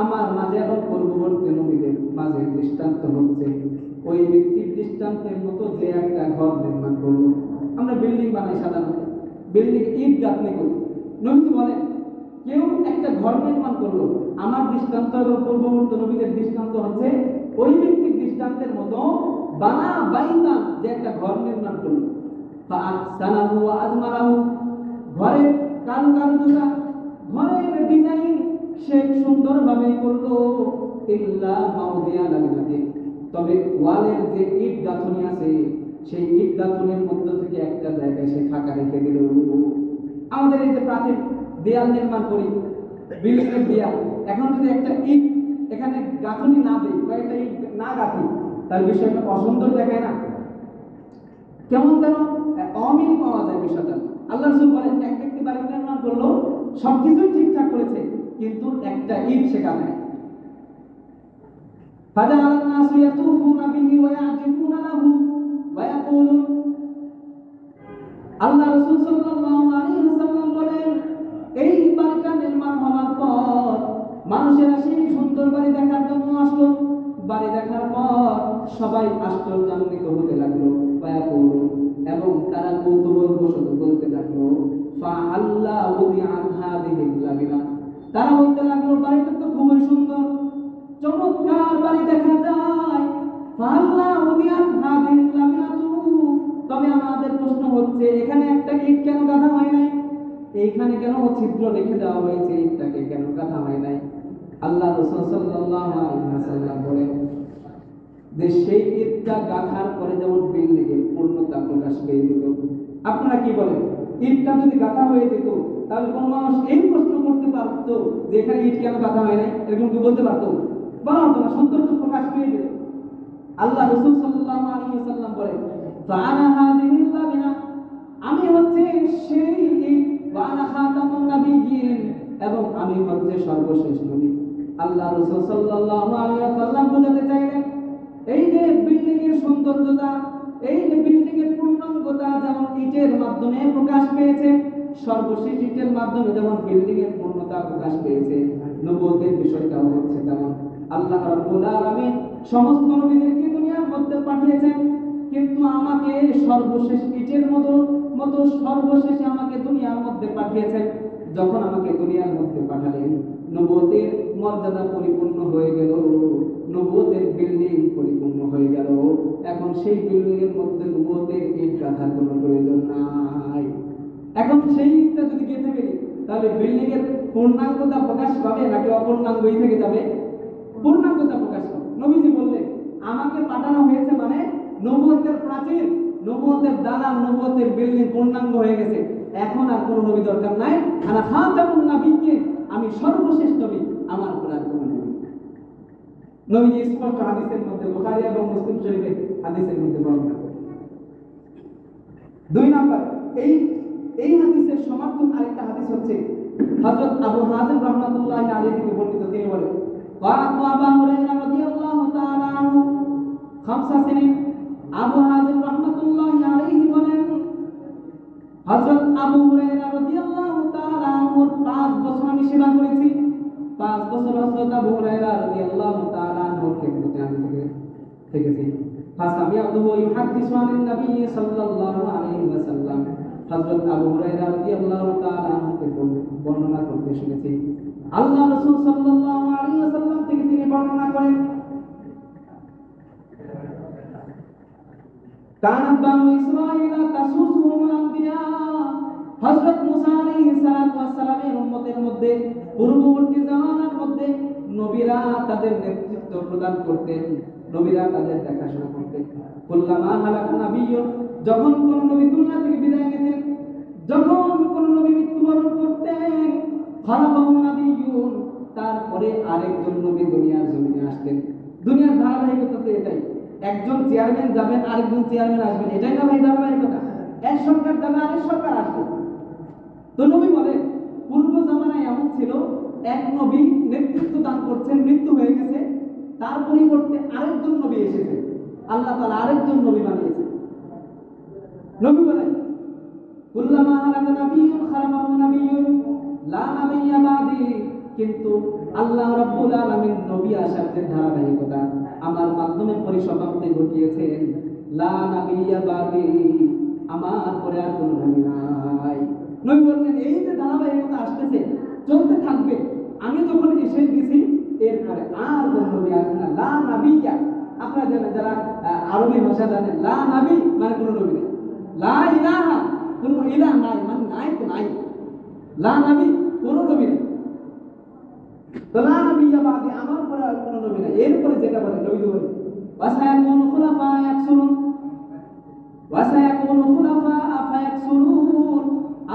আমার মাঝে এবং পূর্ববর্তী নবীদের মাঝে দৃষ্টান্ত হচ্ছে ওই ব্যক্তির দৃষ্টান্তের মতো যে একটা ঘর নির্মাণ করলো। আমরা বিল্ডিং বানাই, সাধারণত বিল্ডিং ইট গাঁথনি করি। নবী বলেন, কেউ একটা ঘর নির্মাণ করলো, আমার দৃষ্টান্ত এবং পূর্ববর্তী নবীদের দৃষ্টান্ত হচ্ছে ওই ব্যক্তির দৃষ্টান্তের মতো বানা বাইতান, যে একটা ঘর নির্মাণ করলো, ফাহসানাহু ওয়া আজমালাহু, ঘরের কারুকার্যতা, ঘরের ডিজাইন সে সুন্দরভাবে করলো, ইল্লা মাউদিআ লাবিনাতি, তবে ওয়ালের যে ইট গাঁথনি আছে সেই ইট গাঁথনির মধ্য থেকে একটা জায়গায় সে ফাঁকা রেখে দিল। আমাদের এই যে প্রাচীন দেয়াল নির্মাণ করি, বিল্ডিং এর দেয়াল, এখন যদি একটা ইট এখানে গাঁথনি না দেই, কয়েকটা ইট না গাঁথি, তার বিষয়টা অসুন্দর দেখায় না? কেমন যেন অমিল পাওয়া যায় বিষয়টা। আল্লাহ রাসূল বলেন, এক ব্যক্তি বাড়ি নির্মাণ করলো, সবকিছুই ঠিকঠাক করেছে, কিন্তু একটা ইট সে গাঁথায়। ফাজাআলান নাসু ইয়াতুফুনা বিহি ওয়া ইয়াজিবুনা লাহু ওয়া ইয়াকুলুন, আল্লাহ রাসূল সাল্লাল্লাহু আলাইহি ওয়াসাল্লাম বলেন, এই বাড়িটা নির্মাণ হওয়ার পর মানুষেরা সেই সুন্দর বাড়ি দেখার জন্য আসলো। বাড়ি দেখার পর সবাই আশ্চর্যান্বিত হতে লাগলো, ওয়া ইয়াকুলুন, এবং তারা কৌতূহলবশত বলতে লাগলো, ফাআল্লা উদিআন হাযিহিল লাবিনা, তারা বলতে লাগলো, বাড়িটা তো খুবই সুন্দর, চমৎকার বাড়ি দেখা যায়, ফাআল্লা উদিআন হাযিহিল লাবিনাতু, তবে আমাদের প্রশ্ন হচ্ছে এখানে একটা ইট কেন গাঁথা হয় নাই? এইখানে কেন ছিদ্র রেখে দেওয়া হয়েছে, ইটটাকে কেন গাঁথা হয় নাই? আল্লাহ রাসূল সাল্লাল্লাহু আলাইহি ওয়াসাল্লাম বলেন যে সেই ইটটা গাঁথার পরে যেমন বিল্ডিং এর পূর্ণতা প্রকাশ পেয়ে যেত। আপনারা কি বলেন, ইটটা যদি গাঁথা হয়ে যেত তাহলে কোন মানুষ এই প্রশ্ন করতে পারতো যে এখানে ইট কেন গাঁথা হয় নাই? এরকম কি বলতে পারতো? বলা হতো না, সৌন্দর্য প্রকাশ পেয়ে যেত। আল্লাহ রাসূল সাল্লাল্লাহু আলাইহি ওয়াসাল্লাম বলেন, ফাআনা হাযিহিল লাবিনা, আমি হচ্ছে সেই ইট, ওয়া আনা খাতামুন নাবিয়্যিন, এবং আমি হচ্ছে সর্বশেষ নবী। আল্লাহ রাসূল সাল্লাল্লাহু আলাইহি ওয়াসাল্লাম বোঝাতে চাইলেন, এই যে বিল্ডিং এর সৌন্দর্যতা, এই যে বিল্ডিং এর পূর্ণাঙ্গতা যেমন ইটের মাধ্যমে প্রকাশ পেয়েছে, সর্বশেষ ইটের মাধ্যমে যেমন বিল্ডিং এর পূর্ণতা প্রকাশ পেয়েছে, নবুয়তের বিষয়টাও হচ্ছে তেমন। আল্লাহ রাব্বুল আলামিন সমস্ত নবীদেরকে দুনিয়ার মধ্যে পাঠিয়েছেন, কিন্তু আমাকে সর্বশেষ ইটের মতো সর্বশেষে আমাকে দুনিয়ার মধ্যে পাঠিয়েছেন। যখন আমাকে দুনিয়ার মধ্যে পাঠালেন, নবুয়তের মর্যাদা পরিপূর্ণ হয়ে গেল, নবুয়তের বিল্ডিং পরিপূর্ণ হয়ে গেল। এখন সেই বিল্ডিং এর মধ্যে নবুয়তের ইট গাঁথার কোনো প্রয়োজন নাই। এখন সেই ইটটা যদি গেঁথে ফেলি তাহলে বিল্ডিং এর পূর্ণাঙ্গতা প্রকাশ পাবে নাকি অপূর্ণাঙ্গই থেকে যাবে? পূর্ণাঙ্গতা প্রকাশ পাবে। নবীজি বললেন, আমাকে পাঠানো হয়েছে মানে নবুয়তের প্রাচীর নবুয়তের দানা, নবুয়তের বিল্ডিং পূর্ণাঙ্গ হয়ে গেছে, এখন আর কোনো নবী দরকার নাই, আনা খাতামুন নাবিয়্যিন, আমি সর্বশেষ নবী, আমার পর আর কোনো নবী। নবীজি স্পষ্ট হাদিসের মধ্যে, বুখারী এবং মুসলিম শরীফের হাদিসের মধ্যে বর্ণনা করেন। দুই নাম্বার, এই হাদিসের সমর্থক আরেকটা হাদিস হচ্ছে হযরত আবু হাযিম রাহমাতুল্লাহি আলাইহি থেকে বর্ণিত। তিনি বলেন, ওয়াত আবু হুরায়রা রাদিয়াল্লাহু তাআলা আনহু খামসা সিনিন। আবু হাযিম রাহমাতুল্লাহি আলাইহি বলেন, হযরত আবু হুরায়রা রাদিয়াল্লাহু তাআলা আনহু 5 বছর আমি সেবা করেছি। 5 বছর হযরত আবু হুরায়রা রাদিয়াল্লাহু তাআলা আনহুর খেদমতে আমি থেকেছি। ফাসামিআতুহু ইউহাদ্দিসু আনিন নবী সাল্লাল্লাহু আলাইহি ওয়াসাল্লাম। হযরত আবু হুরায়রা রাদিয়াল্লাহু তাআলা আনহু বর্ণনা করতে শুনেছি, আল্লাহ রাসূল সাল্লাল্লাহু আলাইহি ওয়াসাল্লাম থেকে তিনি বর্ণনা করেন, কানাত বানু ইসরাঈলা তাসুসুহুমুল আম্বিয়া। হযরত মুসা আলাইহিস সালাতু ওয়াস সালামের উম্মতের মধ্যে পূর্ববর্তী জামানার মধ্যে নবীরা তাদের নেতৃত্ব প্রদান করতেন, নবীরা তাদের দেখাশোনা করতেন। কুল্লামা হালাকা নাবিয়্যুন, যখন কোন নবী দুনিয়া থেকে বিদায় নিতেন, যখন কোন নবী মৃত্যুবরণ করতেন, খালাফাহু নাবিয়্যুন, তারপরে আরেকজন নবী দুনিয়ার জমিনে আসতেন। দুনিয়ার ধারাবাহিকতা তো এটাই, একজন চেয়ারম্যান যাবেন, আরেকজন চেয়ারম্যান আসবেন, এটাই না ভাই ধারাবাহিকতা? এক সরকার যাবে, আরেক সরকার আসবে। তো নবী বলেন, পূর্ব জামানায় এমন ছিল, এক নবী নেতৃত্ব দান করছেন, মৃত্যু হয়ে গেছে, তার পরিবর্তে আরেকজন নবী এসেছে, আল্লাহ তাআলা আরেকজন নবী বানিয়েছেন। নবী বলেন, কুল্লামা হালাকা নাবিয়্যুন খালাফাহু নাবিয়্যুন লা নাবিয়্যা বাদি। কিন্তু আল্লাহ রাব্বুল আলামিন নবী আসার যে ধারাবাহিকতা আমার মাধ্যমে পরিসমাপ্তি ঘটিয়েছেন, লা নাবিয়্যা বাদি, আমার পরে আর কোনো নবী নাই। নবী বললেন, এই যে ধারাবাহিকতা আসতেছে, চলতে থাকবে, আমি যখন এসে গেছি এরপরে আর কোনো নবী আসবে না। লা নাবিয়্যা, আপনারা জানেন, যারা আরবি ভাষা জানেন, লা নাবী মানে কোনো নবী নেই, লা ইলাহা কোনো ইলাহ নাই মানে নাই তো নাই, লা নাবী কোনো নবী নেই। তো লা নাবিয়্যা বাদি, আমার পরে আর কোনো নবী নাই। এরপরে যেটা বলে নবী বলে, ওয়াসায়াকুনু খুলাফা ইয়াকসুরুন, ওয়াসায়াকুনু খুলাফা ফায়াকসুরুন।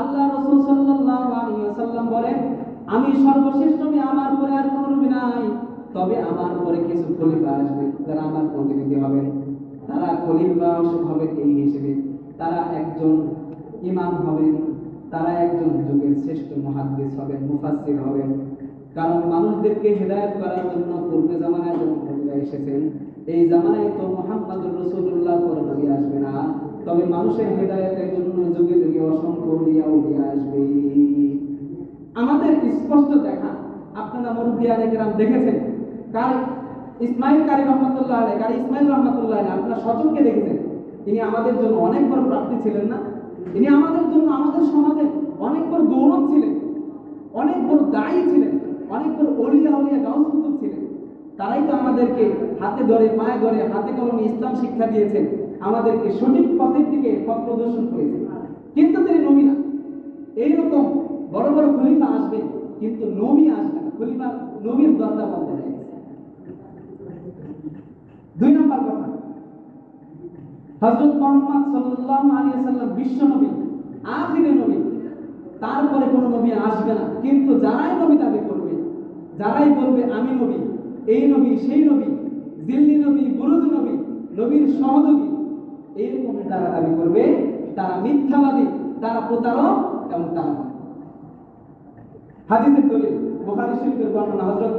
আল্লাহ রাসূল সাল্লাল্লাহু আলাইহি ওয়াসাল্লাম বলেন, আমি সর্বশেষ নবী, আমার পরে আর কোনো নবী নাই, তবে আমার পরে কিছু খলিফা আসবে যারা আমার প্রতিনিধি হবেন। তারা খলিফা হবেন এই হিসেবে, তারা একজন ইমাম হবেন, তারা একজন যুগের শ্রেষ্ঠ মুহাদ্দিস হবেন, মুফাসসির হবেন। কারণ মানুষদেরকে হেদায়েত করার জন্য পূর্বে জামানায় যখন নবীরা এসেছেন, এই জামানায় তো মুহাম্মদুর রাসূলুল্লাহ পরে নবী আসবে না, তবে মানুষের হেদায়েতের জন্য যুগে যুগে অসংখ্য আউলিয়া আসবে। আমাদের স্পষ্ট দেখা, আপনারা মুরব্বিয়ানে কেরাম দেখেছেন, কার ইসমাইল কারি রহমাতুল্লাহ আলাইহি, কারি ইসমাইল রহমাতুল্লাহ আলাইহি, আপনারা সচক্ষে দেখেছেন, তিনি আমাদের জন্য অনেক বড় প্রাপ্তি ছিলেন না? তিনি আমাদের জন্য, আমাদের সমাজে অনেক বড় গৌরব ছিলেন, অনেক বড় দায়ী ছিলেন, অনেক বড় ওলিয়া ওলিয়া গাউস কুতুব ছিলেন। তারাই তো আমাদেরকে হাতে ধরে, পায়ে ধরে, হাতে কলমে ইসলাম শিক্ষা দিয়েছেন, আমাদেরকে সঠিক পথের দিকে পথ প্রদর্শন করেছেন। কিন্তু তিনি নবী না। এইরকম বড় বড় খলিফা আসবে, কিন্তু নবী আসবে না। খলিফা নবীর দরজা বন্ধ হয়ে গেছে। দুই নম্বর কথা, হযরত মুহাম্মদ সাল্লাল্লাহু আলাইহি ওয়াসাল্লাম বিশ্ব নবী, আখিরি নবী, তারপরে কোনো নবী আসবে না। কিন্তু যারাই নবী দাবি করবে, যারাই বলবে আমি নবী, এই নবী সেই নবী, দিল্লি নবী, বুরুজ নবী, নবীর সহযোগী, এইরকম যারা দাবি করবে, তারা মিথ্যাবাদী, তারা প্রতারক এবং তারা হাদিসের দলিল বুখারী শরীফের বর্ণনা, হযরত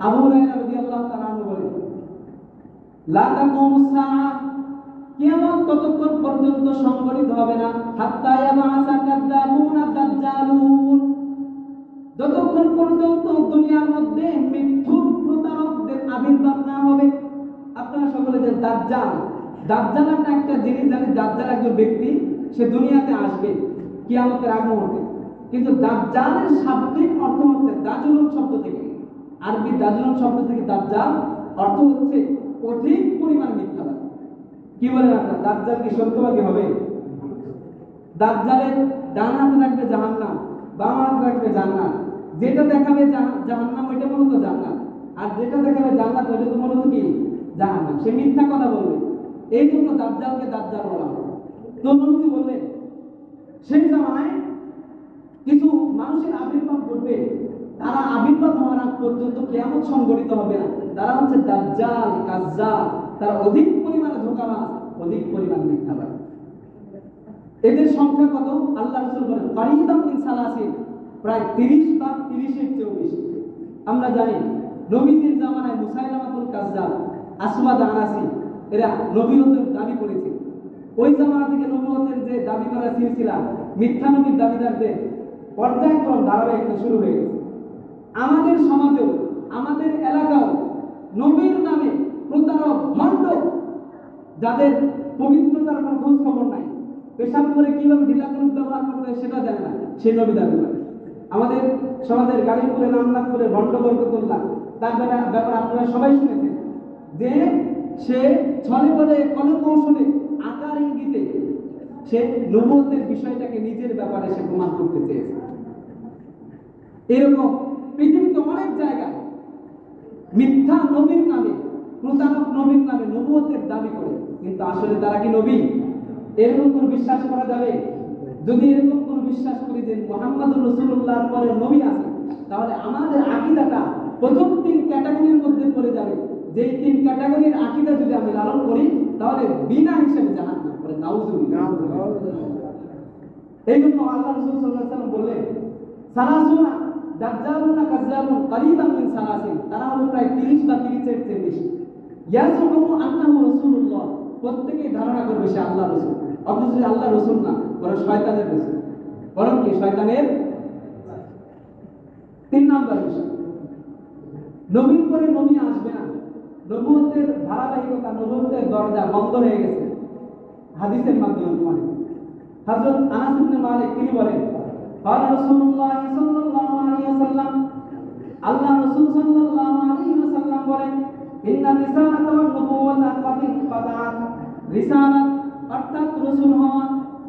আবু হুরায়রা রাদিয়াল্লাহু তাআলা আনহু বলেন, লা তাকুমুস সাআহ, কিয়ামত ততক্ষণ পর্যন্ত সংঘটিত হবে না, হাত্তা ইয়াবআসা কাযযাবুনা দাজ্জালুন, যতক্ষণ পর্যন্ত দুনিয়ার মধ্যে মিথ্যুক প্রতারকদের আবির্ভাব না হবে। আপনারা সকলে যে দাজ্জাল, দাজ্জাল একটা জিনিস জানেন, দাজ্জাল একজন ব্যক্তি, সে দুনিয়াতে আসবে কিয়ামতের আগ মুহূর্তে। কিন্তু দাজ্জালের শাব্দিক অর্থ হচ্ছে দাজুলুন শব্দ থেকে, আরবি দাজুলুন শব্দ থেকে দাজ্জাল অর্থ হচ্ছে অধিক পরিমাণ মিথ্যাবাদী। কি বলেন আপনারা, দাজ্জাল কি সত্যবাদী হবে? দাজ্জালের ডান হাতে থাকবে জাহান্নাম, বাম হাতে থাকবে জান্নাত। যেটা দেখাবে জাহান্নাম ওইটা মূলত জান্নাত, আর যেটা দেখাবে জান্নাত ওইটা তো মূলত কি জাহান্নাম। সে মিথ্যা কথা বলবে, এই জন্য দাজ্জালকে দাজ্জাল বলা হয়। তো নবীজি বললেন সেই জামানায় কিছু মানুষের আবির্ভাব ঘটবে, তারা আবির্ভাব হওয়ার আগ পর্যন্ত কিয়ামত সংঘটিত হবে না। তারা হচ্ছে দাজ্জাল, কাজ্জাব, তারা অধিক পরিমাণে ধোঁকাবাজ, অধিক পরিমাণে মিথ্যাবাদী। এদের সংখ্যা কত? আল্লাহ রাসূল বলেন কারীবাম মিন সালাসিন, প্রায় 30 বা 30-এর চেয়েও বেশি। আমরা জানি নবীজির জামানায় মুসাইলামাতুল কাজ্জাব, আসওয়াদ আনাসি এরা নবীয়তের দাবি করেছে। ওই জামানা থেকে নবুয়তের যে দাবি করা সিলসিলা, মিথ্যা নবীর দাবিদারদের পর্যায়ক্রম ধারাবাহিকতা শুরু হয়ে গেছে। আমাদের সমাজেও, আমাদের এলাকাও নবীর নামে প্রতারক, ভণ্ড, যাদের পবিত্রতার কোনো খোঁজ খবর নাই, পেশাব করে কিভাবে ঢিলা করে ব্যবহার করতে হয় সেটা জানে না, সেই নবী দাবি করে। আমাদের সমাজের গালিপুরে, নামনাথপুরে ভণ্ড বরকতুল্লাহ, তার ব্যাপারে আপনারা সবাই শুনেছেন যে সে ছলে বলে কৌশলে আকার ইঙ্গিতে সে নবুয়তের বিষয়টাকে নিজের ব্যাপারে সে প্রমাণ করতে চেয়েছে। এরকম পৃথিবীতে অনেক জায়গায় মিথ্যা নবীর নামে, প্রতারক নবীর নামে নবুয়তের দাবি করে, কিন্তু আসলে তারা কি নবী? এরকম কোন বিশ্বাস করা যাবে? যদি এরকম কোন বিশ্বাস করি যে মুহাম্মদুর রাসূলুল্লাহর পরে নবী আছে, তাহলে আমাদের আকীদাটা প্রথম 3 ক্যাটাগরির মধ্যে পড়ে যাবে। যেই 3 ক্যাটাগরির আকীদা যদি আমি লালন করি, তাহলে বিনা হিসেবে জাহান্নাম করে। নাউযুবিল্লাহ। এইজন্য আল্লাহ রাসূল সাল্লাল্লাহু আলাইহি ওয়াসাল্লাম বললেন সালাসুনা দাজ্জালুনা কাজ্জাবুন কারীবাম মিন সালাসিন, তারা হলো প্রায় 30 বা 30-এর চেয়ে বেশি। ইয়াজুমু আন্নাহু রাসূলুল্লাহ, প্রত্যেকই ধারণা করবে সে আল্লাহ রাসূল, অথচ আল্লাহ রাসূল না, বরং শয়তানের রাসূল। বরং কি শয়তানের 3 নাম্বার বিষয়, নবীর পরে নবী আসবে না। নবুয়তের ধারাবাহিকতা, নবুয়তের দরজা বন্ধ হয়ে গেছে হাদিসের মাধ্যমে প্রমাণিত। হযরত আনাস ইবনে মালিক তিনি বলেন قال رسول الله صلى الله عليه وسلم, আল্লাহ রাসূল সাল্লাল্লাহু আলাইহি ওয়াসাল্লাম বলেন ইন্না রিসালাতা ওয়ান নবুওয়াতা ক্বাদ ইনকাতাআত, রিসালাত অর্থাৎ রাসূল হওয়া,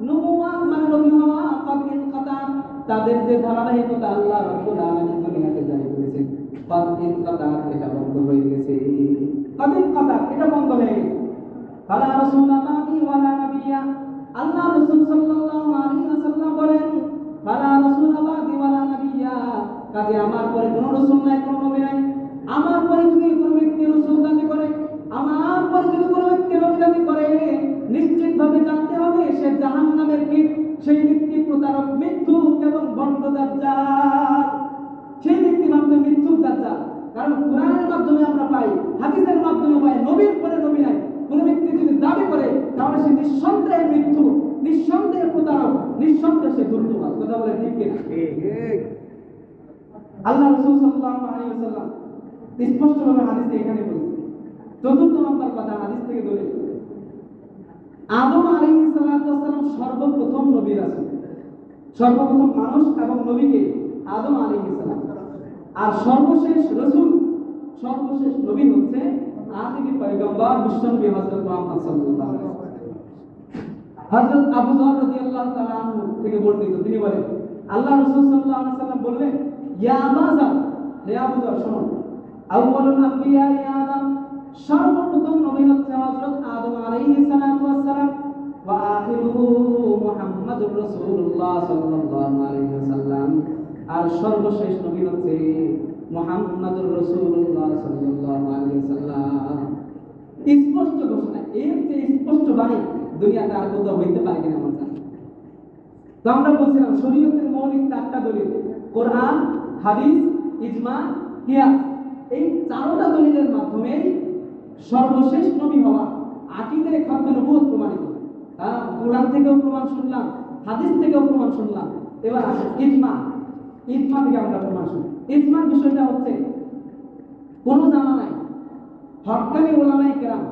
নবুওয়াত মানে নবী হওয়া, ক্বাদ ইনকাতাআত তাদের যে ধারাবাহিকতা আল্লাহ রাব্বুল আলামিন দুনিয়াতে জারি করেছেন, ক্বাদ ইনকাতাআত এটা বন্ধ হয়ে গেছে। ক্বাদ ইনকাতাআত এটা বন্ধ হয়ে গেছে। কালা রাসূলুল্লাহি ওয়া লা নাবিয়্যা, আল্লাহ রাসূল সাল্লাল্লাহু আলাইহি ওয়াসাল্লাম বলেন কালা রাসূলুল্লাহি ওয়া লা নাবিয়্যা, কাজে আমার পরে কোনো রাসূল নাই, কোনো নবী নাই। আমার পরে যদি কোনো ব্যক্তি রাসূল দাবি করে, আমার পরে যদি কোনো ব্যক্তি নবী দাবি করে, নিশ্চিতভাবে জানতে হবে সে জাহান্নামের কীট, সেই ব্যক্তি প্রতারক, মিথ্যুক এবং ভণ্ড দাজ্জাল। সেই ব্যক্তি মাধ্যমে মিথ্যুক দাজ্জাল। কারণ কোরআনের মাধ্যমে আমরা পাই, হাদিসের মাধ্যমে পাই, নবীর পরে নবী নাই। কোন ব্যক্তি যদি দাবি করে তাহলে সে নিঃসন্দেহে মৃত্যু, নিঃসন্দেহে প্রতারক, নিঃসন্দেহে সে দুর্নীতিবাজ। কথা বলে ঠিক কিনা? আল্লাহ রাসূল সাল্লাল্লাহু আলাইহি ওয়াসাল্লাম স্পষ্টভাবে হাদিসে এখানে বলেছেন। ৪র্থ নম্বর কথা হাদিস থেকে ধরে, আদম আলাইহিস সালাতু ওয়াস সালাম সর্বপ্রথম নবী রাসূল, সর্বপ্রথম মানুষ এবং নবীকে আদম আলাইহিস সালাম। আর সর্বশেষ রাসূল, সর্বশেষ নবী হচ্ছে আখিরি পয়গম্বর বিশ্বনবী হযরত মুহাম্মদ সাল্লাল্লাহু আলাইহি ওয়াসাল্লাম। হযরত আবু যর রাদিয়াল্লাহু তাআলা আনহু থেকে বর্ণিত, তিনি বলেন আল্লাহ রাসূল সাল্লাল্লাহু আলাইহি ওয়াসাল্লাম বললেন ইয়া আবু যর, হে আবু যর শুনুন, আউয়ালুল আম্বিয়া ইয়া আদম, সর্বপ্রথম নবী হচ্ছে হযরত আদম আলাইহিস সালাতু ওয়াস সালাম, ওয়া আখিরুহু মুহাম্মাদুর রাসূলুল্লাহ সাল্লাল্লাহু আলাইহি ওয়াসাল্লাম, আর সর্বশেষ নবী হচ্ছে মুহাম্মাদুর রাসূলুল্লাহ সাল্লাল্লাহু আলাইহি ওয়াসাল্লাম। স্পষ্ট ঘোষণা, এর চেয়ে স্পষ্ট বাণী দুনিয়াতে আর কোথাও হইতে পারে কিনা আমরা জানি। তো আমরা বলছিলাম শরীয়তের মৌলিক 4টা দলিল, কোরআন, হাদিস, ইজমা, কিয়াস। এই 4টা দলিলের মাধ্যমে সর্বশেষ নবী হওয়া, আকীদায়ে খাতমে নবুয়ত প্রমাণিত। কোরআন থেকেও প্রমাণ শুনলাম, হাদিস থেকেও প্রমাণ শুনলাম, এবার ইজমা, ইজমা থেকে আমরা প্রমাণ শুনি। ইজমার বিষয়টা হচ্ছে কোন জামানায় হক্কানি উলামায়ে কেরাম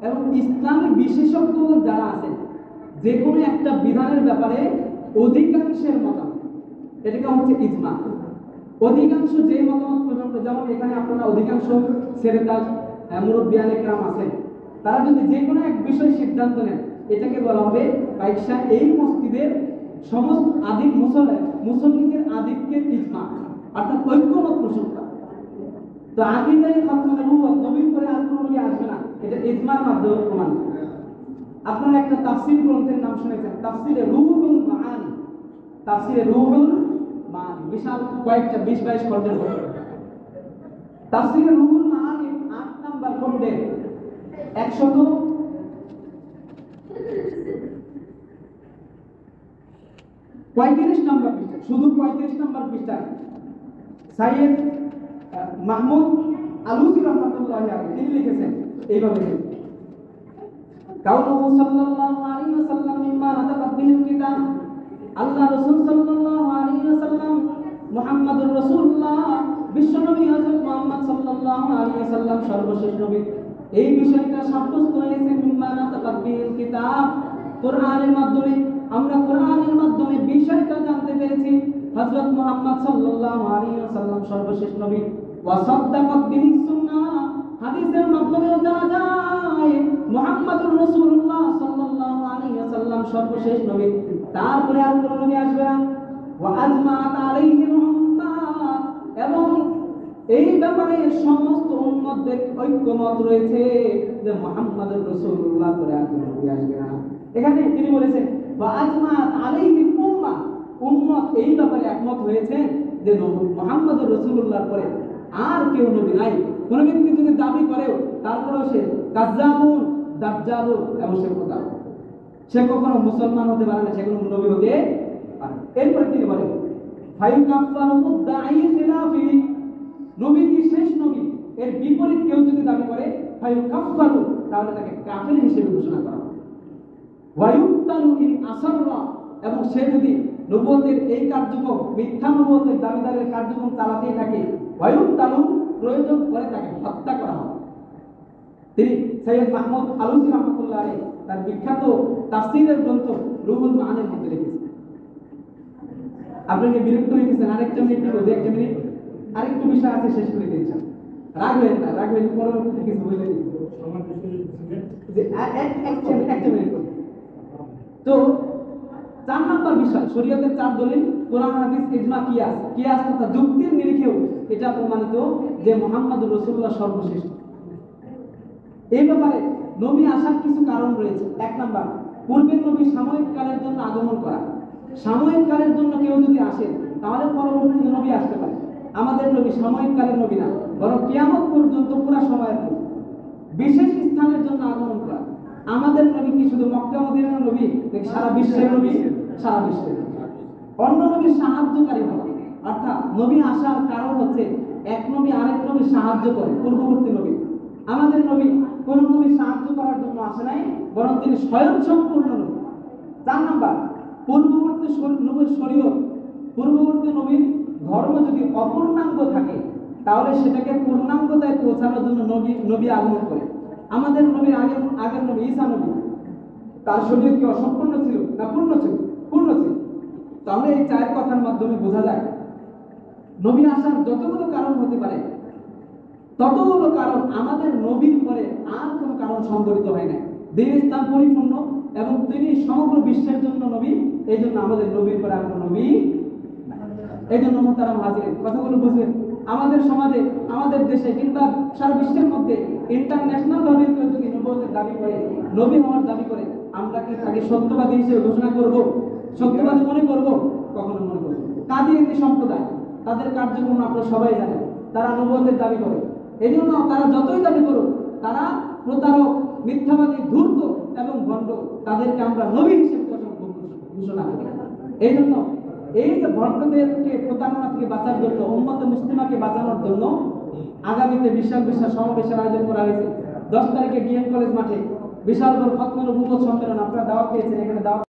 এবং ইসলামী বিশেষজ্ঞ যারা আছেন, যে কোনো একটা বিধানের ব্যাপারে অধিকাংশের মতামত, এটাকে হচ্ছে ইজমা। অধিকাংশ যে মতামত পর্যন্ত, যেমন এখানে আপনারা অধিকাংশ সেরেদার মুরব্বিয়ানে কেরাম আছেন, তারা যদি যে কোনো এক বিষয় সিদ্ধান্ত নেন, এটাকে বলা হবে কাইসা এই মসজিদের সমস্ত আদিক মুসল্লিদের আদিককে ইজমা, অর্থাৎ ঐক্যমত পোষণ করা। তো আকীদায়ে খাতমে নবুয়ত, নবীর পরে আর কোনো নবী আসবে না, এটা ইজমার মাধ্যমে প্রমাণ। আপনারা একটা তাফসীর গ্রন্থের নাম শুনেছেন, তাফসীরে রুহুল মাআনি। তাফসীরে রুহুল মাআনি বিশাল কয়েকটা 20-22 খণ্ডের বই। তাফসীরে রুহুল মাআনি 8 নাম্বার খণ্ডে 135 নাম্বার পৃষ্ঠা, শুধু 35 নাম্বার পৃষ্ঠায় সাইয়েদ মাহমুদ আলুসি রাহমাতুল্লাহি আলাইহি তিনি লিখেছেন এইভাবে, কাউলুহু সাল্লাল্লাহু আলাইহি ওয়াসাল্লাম মিম্মা নাতাকাত বিহিল কিতাব। আল্লাহ রাসূল সাল্লাল্লাহু আলাইহি ওয়াসাল্লাম মুহাম্মাদুর রাসূলুল্লাহ বিশ্বনবী হযরত মুহাম্মদ সাল্লাল্লাহু আলাইহি ওয়াসাল্লাম সর্বশেষ নবী। এই বিষয়টা সাব্যস্ত হয়েছে মিম্মা নাতাকাত বিহিল কিতাব, কোরআনের মাধ্যমে। আমরা কোরআনের মাধ্যমে বিষয়টা জানতে পেরেছি হযরত মুহাম্মদ সাল্লাল্লাহু আলাইহি ওয়াসাল্লাম সর্বশেষ নবী। ওয়া সাদ্দাকাত বিহি সুন্নাহ, হাদিসের মাধ্যমেও জানা যায় মুহাম্মাদুর রাসূলুল্লাহ সাল্লাল্লাহু আলাইহি ওয়াসাল্লাম সর্বশেষ নবী, তারপরে আর কোন নবী আসবে না। ওয়া আজমাআত আলাইহিল উম্মাহ, এবং এই ব্যাপারে সমস্ত উম্মতদের ঐক্যমত রয়েছে যে মুহাম্মাদুর রাসূলুল্লাহ পরে আর কোন নবী আসবে না। এখানে তিনি বলেছেন ওয়া আজমাআত আলাইহিল উম্মাহ, উম্মত এই ব্যাপারে একমত হয়েছে যে মুহাম্মাদুর রাসূলুল্লাহর পরে আর কেউ নবী নাই। কোন ব্যক্তি যদি দাবি করেও তারপরেও সে কাজ্জাবুন, দাজ্জালুন এবং সে খোদা, সে কখনো মুসলমান হতে পারে না, সে কোনো নবী হতে পারে। এরপরে তিনি বলেন ফায়ুকাফফারু মুদ্দাঈ খিলাফি, নবী কি শেষ নবী এর বিপরীত কেউ যদি দাবি করে ফায়ুকাফফারু, তাহলে তাকে কাফির হিসেবে ঘোষণা করা হবে। ওয়ায়ুক্তালু ইন আসররা, এবং সে যদি নবুয়তের এই কার্যক্রম, মিথ্যা নবুয়তের দাবিদারের কার্যক্রম চালাতেই থাকে, ওয়ায়ুক্তালু, প্রয়োজন করে তাকে হত্যা করা হবে। তিনি সৈয়দ মাহমুদ আলুসি রাহমাতুল্লাহ আলাইহি তার বিখ্যাত তাফসীরের গ্রন্থ রুহুল মাআনির মধ্যে লিখেছেন। আপনাকে বিরক্ত হয়ে গেছেন, আরেকটা মিনিট দিব, একটা মিনিট, আরেকটু বিষয় আছে শেষ করে দিই। রাগ হবেন না, রাগ হলে পরবর্তীতে কিছু বলে দিই, যে একটা মিনিট। তো 4 নাম্বার বিষয়, শরীয়তের 4 দলিল, কোরআন হাদিস, ইজমা, কিয়াস। কিয়াস তথা যুক্তির নিরিখেও এটা প্রমাণিত যে মুহাম্মাদুর রাসূলুল্লাহ সর্বশেষ। এই ব্যাপারে নবী আসার কিছু কারণ রয়েছে। 1 নাম্বার, পূর্বের নবী সাময়িক কালের জন্য আগমন করা। সাময়িক কালের জন্য কেউ যদি আসে তাহলে পরবর্তী নবী আসতে পারে। আমাদের নবী সাময়িক কালের নবী না, বরং কিয়ামত পর্যন্ত পুরো সময়ের নবী। বিশেষ স্থানের জন্য আগমন করা। আমাদের নবী কি শুধু মক্কা মদিনার নবী, নাকি সারা বিশ্বের নবী? সারা বিশ্বের। অন্য নবীর সাহায্যকারী হওয়া, অর্থাৎ নবী আসার কারণ হচ্ছে এক নবী আরেক নবীর সাহায্য করে, পূর্ববর্তী নবী। আমাদের নবী কোন নবীর সাহায্য করার জন্য আসে নাই, বরং তিনি স্বয়ং সম্পূর্ণ নবী। 4 নাম্বার, পূর্ববর্তী নবীর শরীয়ত, পূর্ববর্তী নবীর ধর্ম যদি অপূর্ণাঙ্গ থাকে তাহলে সেটাকে পূর্ণাঙ্গতায় পৌঁছানোর জন্য নবী আগমন করে। আমাদের নবীর আগের নবী ঈসা নবী, তার শরীয়ত কি অসম্পূর্ণ ছিল না পূর্ণ ছিল? পূর্ণ ছিল। তাহলে এই 4 কথার মাধ্যমে বোঝা যায় নবী আসার যতগুলো কারণ হতে পারে ততগুলো কারণ আমাদের নবীর পরে আর কোনো কারণ সংঘটিত হয় না। দ্বীন ইসলাম পরিপূর্ণ এবং তিনি সমগ্র বিশ্বের জন্য নবী, এই জন্য আমাদের নবীর পরে আর কোনো নবী। এই জন্য মুহতারাম হাজিরিন, কথাগুলো বুঝবেন। আমাদের সমাজে, আমাদের দেশে কিংবা সারা বিশ্বের মধ্যে ইন্টারন্যাশনাল ভাবে কেউ যদি নবুয়তের দাবি করে, নবী হওয়ার দাবি করে, আমরা কি তাকে সত্যবাদী হিসেবে ঘোষণা করব? সত্যবাদী মনে করব? কখনো মনে করব। কাদিয়ানী সম্প্রদায়, তাদের কার্যক্রম আপনারা সবাই জানেন, তারা নবুয়তের দাবি করে। এই জন্য তারা যতই দাবি করুক, তারা প্রতারক, মিথ্যাবাদী, ধূর্ত এবং ভণ্ড, তাদেরকে আমরা নবী হিসেবে ঘোষণা করি। এই জন্য এই যে ভণ্ডদেরকে প্রতারণা থেকে বাঁচার জন্য, উম্মতে মুসলিমাকে বাঁচানোর জন্য আগামীতে বিশাল বিশাল সমাবেশের আয়োজন করা হয়েছে। 10 তারিখে ডিএম কলেজ মাঠে বিশাল বড় খতমে নবুয়ত সম্মেলন, আপনারা দাওয়াত পেয়েছেন, এখানে দাওয়াত